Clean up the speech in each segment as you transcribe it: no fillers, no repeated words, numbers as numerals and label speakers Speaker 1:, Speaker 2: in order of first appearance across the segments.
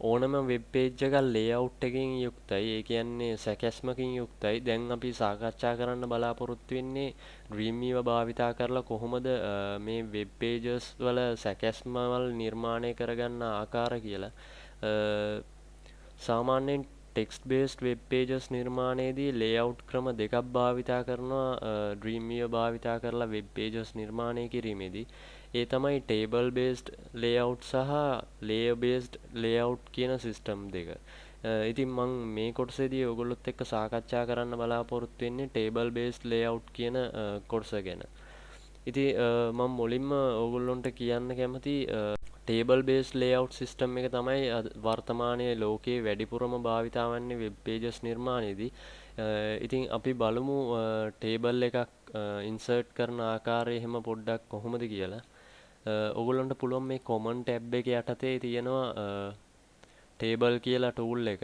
Speaker 1: ඕනම web page එකක් layout එකකින් යුක්තයි. ඒ කියන්නේ සැකැස්මකින් යුක්තයි. දැන් අපි සාකච්ඡා කරන්න බලාපොරොත්තු වෙන්නේ Dreamweaver භාවිතා කරලා කොහොමද මේ වෙබ් පේජස් වල සැකැස්මවල් නිර්මාණය කරගන්න ආකාර කියලා. සාමාන්‍යයෙන් ටෙක්ස්ට් බේස්ඩ් වෙබ් පේජස් නිර්මාණයේදී ලේඅවුට් ක්‍රම දෙකක් භාවිතා කරනවා Dreamweaver භාවිතා කරලා වෙබ් පේජස් නිර්මාණය කිරීමේදී. ඒ තමයි table based layout සහ layer based layout කියන සිස්ටම් දෙක. ඉතින් මම මේ කොටසේදී ඔයගොල්ලොත් එක්ක සාකච්ඡා කරන්න බලාපොරොත්තු වෙන්නේ table based layout කියන කොටස ගැන. ඉතින් මම මුලින්ම ඔයගොල්ලන්ට කියන්න කැමති table based layout system එක තමයි වර්තමානයේ ලෝකයේ වැඩිපුරම භාවිතා වන්නේ web pages නිර්මාණයේදී. ඉතින් අපි බලමු table එකක් insert කරන ආකාරය එහෙම පොඩ්ඩක් කොහොමද කියලා. ඔයගොල්ලන්ට පුළුවන් මේ common tab එක යටතේ තියෙනවා table කියලා tool එක.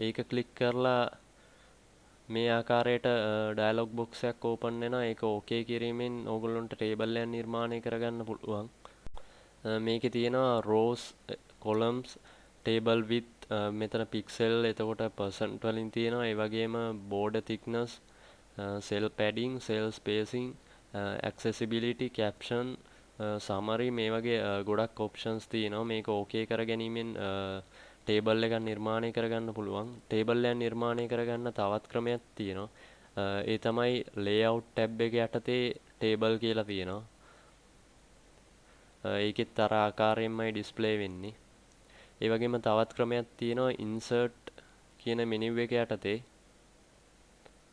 Speaker 1: ඒක click කරලා මේ ආකාරයට dialog box එකක් open වෙනවා. ඒක okay කිරීමෙන් ඔයගොල්ලන්ට table එක නිර්මාණය කරගන්න පුළුවන්. මේකේ තියෙනවා rows, columns, table width, මෙතන pixel, එතකොට percent වලින් තියෙනවා. ඒ වගේම border thickness, cell padding, cell spacing, accessibility, caption, summary මේ වගේ ගොඩක් options තියෙනවා. මේක okay කර ගැනීමෙන් table එකක් නිර්මාණය කරගන්න පුළුවන්. table එකක් නිර්මාණය කරගන්න තවත් ක්‍රමයක් තියෙනවා. ඒ තමයි layout tab එක යටතේ table කියලා තියෙනවා. ඒකෙත් අර ආකාරයෙන්මයි ඩිස්ප්ලේ වෙන්නේ. ඒ වගේම තවත් ක්‍රමයක් තියෙනවා insert කියන menu එක යටතේ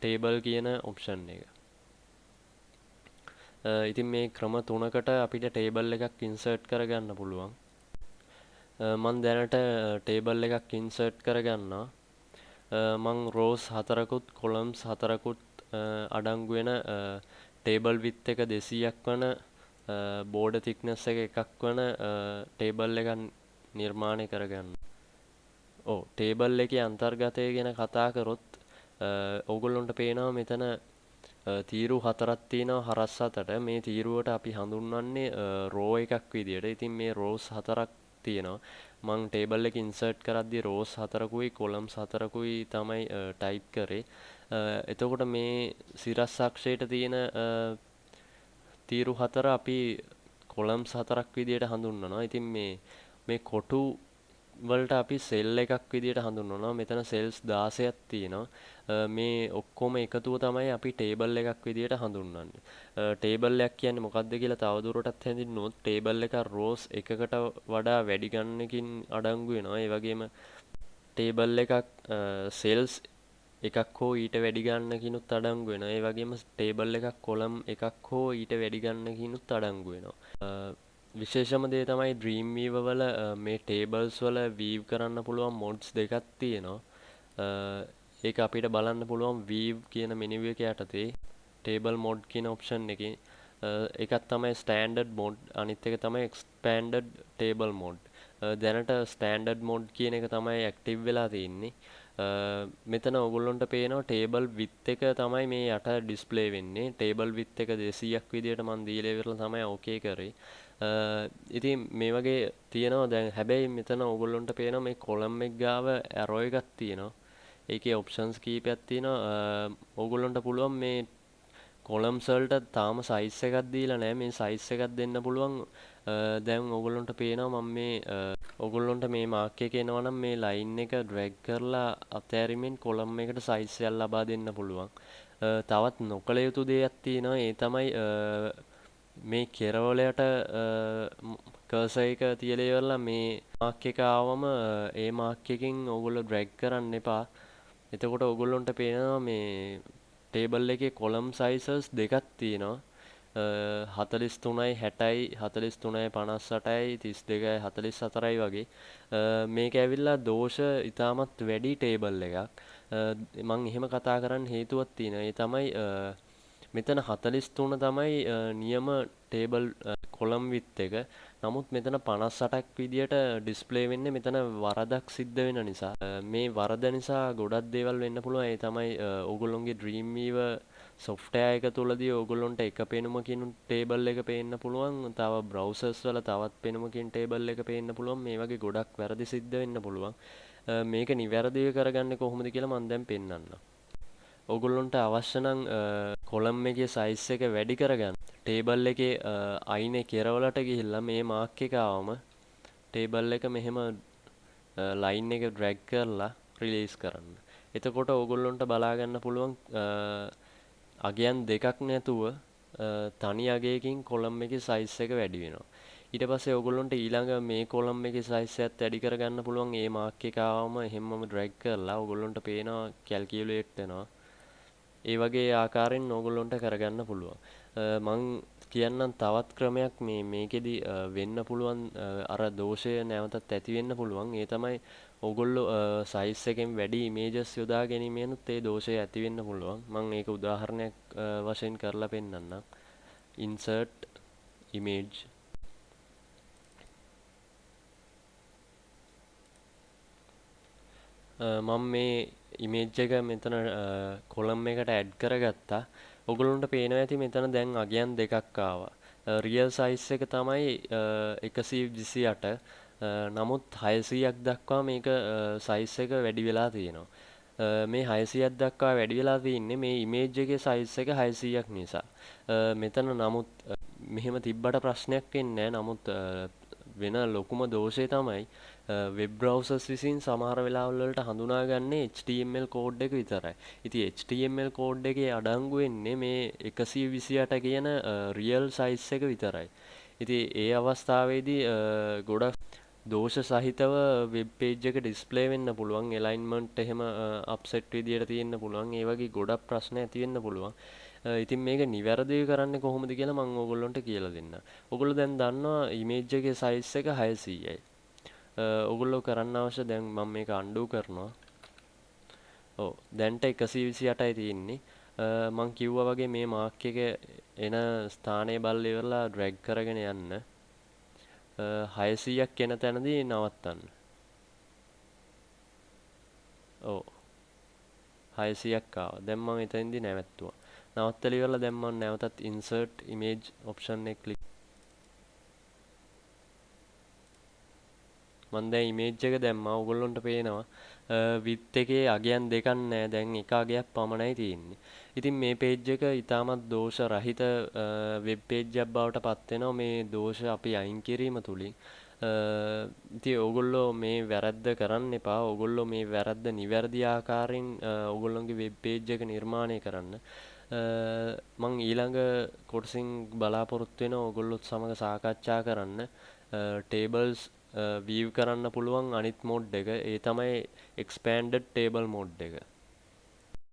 Speaker 1: table කියන option එක. ඉතින් මේ ක්‍රම තුනකට අපිට table එකක් insert කරගන්න පුළුවන්. මම දැනට table එකක් insert කරගන්නවා. මම rows 4කුත් columns 4කුත් අඩංගු වෙන table width එක 200ක් වන border thickness එක එකක් වන table එකක් නිර්මාණය කරගන්න. table එකේ අන්තර්ගතය ගැන කතා කරොත් ඕගොල්ලන්ට පේනවා මෙතන තීරු හතරක් තියෙනවා හරස් හතට. මේ තීරුවට අපි හඳුන්වන්නේ row එකක් විදියට. ඉතින් මේ rows හතරක් තියෙනවා. මම table එක insert කරද්දී rows හතරකුයි columns හතරකුයි තමයි type කරේ. එතකොට මේ සිරස් අක්ෂයට තියෙන තීරු හතර අපි columns හතරක් විදියට හඳුන්වනවා. ඉතින් මේ කොටු වලට අපි cell එකක් විදියට හඳුන්වනවා. මෙතන cells 16ක් තියෙනවා. මේ ඔක්කොම එකතුව තමයි අපි table එකක් විදියට හඳුන්වන්නේ. table එකක් කියන්නේ මොකක්ද කියලා තවදුරටත් හැඳින්නුවොත් table එක rows එකකට වඩා වැඩි ගණනකින් අඩංගු වෙනවා. ඒ වගේම table එකක් cells එකක් හෝ ඊට වැඩි ගණනකිනුත් අඩංගු වෙනවා. ඒ වගේම table එකක් column එකක් හෝ ඊට වැඩි ගණනකිනුත් අඩංගු වෙනවා. විශේෂම දේ තමයි Dreamweaver වල මේ tables වල weave කරන්න පුළුවන් mods දෙකක් තියෙනවා. ඒක අපිට බලන්න පුළුවන් weave කියන menu එක යටතේ table mod කියන option එකේ. එකක් තමයි standard mod, අනිත් එක තමයි expanded table mod. දැනට standard mod කියන එක තමයි active වෙලා තියෙන්නේ. මෙතන ඔයගොල්ලන්ට පේනවා table width එක තමයි මේ යට display වෙන්නේ. table width එක 200ක් විදියට මම දීලා ඉවරලා තමයි okay කරේ. ඉතින් මේ වගේ තියෙනවා දැන්. හැබැයි මෙතන ඔයගොල්ලන්ට පේනවා මේ column එක ගාව arrow එකක් තියෙනවා. ඒකේ options කීපයක් තියෙනවා. ඔයගොල්ලන්ට පුළුවන් මේ columns වලට තාම size එකක් දීලා නැහැ. මේ size එකක් දෙන්න පුළුවන්. දැන් ඔයගොල්ලන්ට පේනවා මම මේ ඔයගොල්ලන්ට මේ මාක් එක එනවා නම් මේ line එක drag කරලා අතෑරීමෙන් column එකට size එකක් ලබා දෙන්න පුළුවන්. තවත් නොකළ යුතු දෙයක් තියෙනවා. ඒ තමයි මේ කෙරවලට cursor එක තියලා ඉවරලා මේ මාක් එක ආවම ඒ මාක් එකෙන් ඔයගොල්ලෝ drag කරන්න එපා. එතකොට ඔයගොල්ලන්ට පේනවා මේ table එකේ column sizes දෙකක් තියෙනවා. 43යි 60යි 43යි 58යි 32යි 44යි වගේ. මේක ඇවිල්ලා දෝෂ ඉතාමත් වැඩි table එකක්. මම එහෙම කතා කරන්න හේතුවක් තියෙනවා. ඒ තමයි මෙතන 43 තමයි නියම table column width එක. නමුත් මෙතන 58ක් විදියට display වෙන්නේ මෙතන වරදක් සිද්ධ වෙන නිසා. මේ වරද නිසා ගොඩක් දේවල් වෙන්න පුළුවන්. ඒ තමයි ඕගොල්ලොන්ගේ Dreamweaver software එක තුලදී ඕගොල්ලොන්ට එක පෙනුමකින් table එක පේන්න පුළුවන්. තව browsers වල තවත් පෙනුමකින් table එක පේන්න පුළුවන්. මේ වගේ ගොඩක් වැරදි සිද්ධ වෙන්න පුළුවන්. මේක නිවැරදිව කරගන්නේ කොහොමද කියලා මම දැන් පෙන්නන්නම්. ඕගොල්ලොන්ට අවශ්‍ය නම් කොලම් එකේ size එක වැඩි කරගන්න. table එකේ අයිනේ කෙරවලට ගිහිල්ලා මේ mark එක ආවම table එක මෙහෙම line එක drag කරලා release කරන්න. එතකොට ඕගොල්ලොන්ට බලා ගන්න පුළුවන් අගයන් දෙකක් නැතුව තනි අගයකින් කොලම් එකේ size එක වැඩි වෙනවා. ඊට පස්සේ ඕගොල්ලොන්ට ඊළඟ මේ කොලම් එකේ size එකත් වැඩි කරගන්න පුළුවන්. මේ mark එක ආවම එහෙමම drag කරලා ඕගොල්ලොන්ට පේනවා calculate වෙනවා. ඒ වගේ ආකාරයෙන් ඕගොල්ලොන්ට කරගන්න පුළුවන්. මං කියන්නම් තවත් ක්‍රමයක් මේකෙදි වෙන්න පුළුවන් අර දෝෂය නැවතත් ඇති වෙන්න පුළුවන්. ඒ තමයි ඕගොල්ලෝ size එකෙන් වැඩි images යොදා ගැනීමෙනුත් ඒ දෝෂය ඇති වෙන්න පුළුවන්. මම ඒක උදාහරණයක් වශයෙන් කරලා පෙන්නන්නම්. insert image මම මේ image එක මෙතන column එකට add කරගත්තා. ඔයගොල්ලන්ට පේනවා ඇති මෙතන දැන් අගයන් දෙකක් ආවා. real size එක තමයි 128. නමුත් 600ක් දක්වා මේක size එක වැඩි වෙලා තියෙනවා. මේ 600ක් දක්වා වැඩි වෙලා තින්නේ මේ image එකේ size එක 600ක් නිසා. මෙතන නමුත් මෙහෙම තිබ්බට ප්‍රශ්නයක් වෙන්නේ නැහැ. නමුත් වෙන ලොකුම දෝෂය තමයි වෙබ් බ්‍රවුසර්ස් විසින් සමහර වෙලාවල් වලට හඳුනාගන්නේ HTML කෝඩ් එක විතරයි. ඉතින් HTML කෝඩ් එකේ අඩංගු වෙන්නේ මේ 128 කියන රියල් සයිස් එක විතරයි. ඉතින් ඒ අවස්ථාවේදී ගොඩක් දෝෂ සහිතව වෙබ් පේජ් එක ඩිස්ප්ලේ වෙන්න පුළුවන්. alignment එහෙම අප්සෙට් විදියට තියෙන්න පුළුවන්. ඒ වගේ ගොඩක් ප්‍රශ්න ඇති වෙන්න පුළුවන්. ඉතින් මේක නිවැරදිව කරන්නේ කොහොමද කියලා මම ඕගොල්ලන්ට කියලා දෙන්නම්. ඕගොල්ලෝ දැන් දන්නවා image එකේ size එක 600යි. ඔගොල්ලෝ කරන්න අවශ්‍ය දැන් මම මේක undo කරනවා. ඔව් දැන්ට 128යි තියෙන්නේ. මම කිව්වා වගේ මේ මාක් එක එන ස්ථානයේ බල්ල ඉවරලා drag කරගෙන යන්න. 600ක් එන තැනදී නවත්තන්න. ඔව් 600ක් ආවා. දැන් මම එතෙන්දී නැවැත්තුවා. නවත්තලා ඉවරලා දැන් මම නැවතත් insert image option එක click මම දැන් image එක දැම්මා. ඔයගොල්ලන්ට පේනවා width එකේ අගයන් දෙකක් නැහැ. දැන් එක අගයක් පමණයි තියෙන්නේ. ඉතින් මේ page එක ඊටමත් දෝෂ රහිත web page එකක් බවට පත් වෙනවා මේ දෝෂ අපි අයින් කිරීම තුලින්. ඉතින් ඕගොල්ලෝ මේ වැරද්ද කරන්න එපා. ඕගොල්ලෝ මේ වැරද්ද නිවැරදි ආකාරයෙන් ඕගොල්ලෝගේ web page එක නිර්මාණය කරන්න. මම ඊළඟ කොටසින් බලාපොරොත්තු වෙනවා ඕගොල්ලොත් සමග සාකච්ඡා කරන්න. tables view කරන්න පුළුවන් අනිත් mode එක. ඒ තමයි expanded table mode එක.